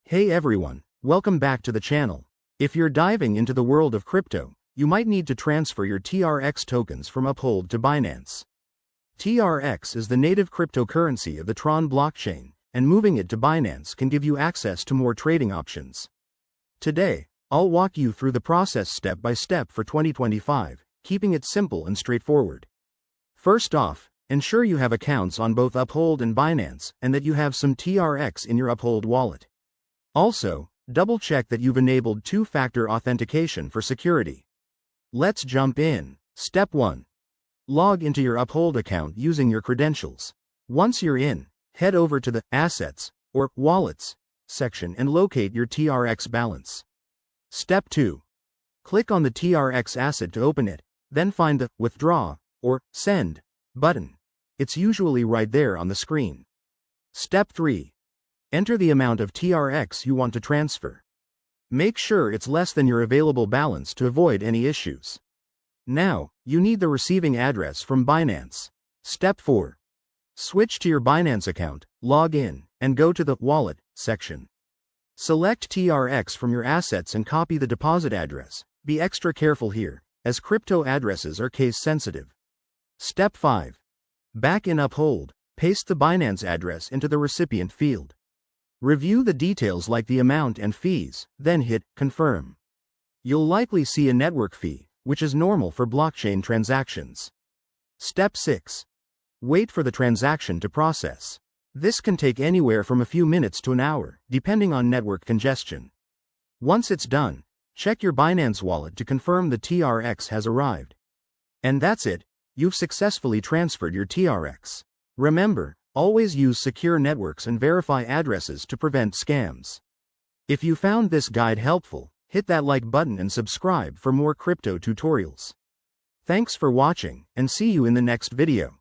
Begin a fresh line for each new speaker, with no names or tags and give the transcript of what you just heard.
Hey everyone, welcome back to the channel. If you're diving into the world of crypto, you might need to transfer your TRX tokens from Uphold to Binance. TRX is the native cryptocurrency of the Tron blockchain, and moving it to Binance can give you access to more trading options. Today, I'll walk you through the process step by step for 2025, keeping it simple and straightforward. First off, ensure you have accounts on both Uphold and Binance and that you have some TRX in your Uphold wallet. Also, double-check that you've enabled two-factor authentication for security. Let's jump in. Step 1. Log into your Uphold account using your credentials. Once you're in, head over to the Assets or Wallets section and locate your TRX balance. Step 2. Click on the TRX asset to open it, then find the Withdraw or Send button. It's usually right there on the screen. Step 3. Enter the amount of TRX you want to transfer. Make sure it's less than your available balance to avoid any issues. Now, you need the receiving address from Binance. Step 4. Switch to your Binance account, log in, and go to the Wallet section. Select TRX from your assets and copy the deposit address. Be extra careful here, as crypto addresses are case sensitive. Step 5. Back in Uphold, paste the Binance address into the recipient field. Review the details like the amount and fees, then hit Confirm. You'll likely see a network fee, which is normal for blockchain transactions. Step 6. Wait for the transaction to process. This can take anywhere from a few minutes to an hour, depending on network congestion. Once it's done, check your Binance wallet to confirm the TRX has arrived. And that's it. You've successfully transferred your TRX. Remember, always use secure networks and verify addresses to prevent scams. If you found this guide helpful, hit that like button and subscribe for more crypto tutorials. Thanks for watching, and see you in the next video.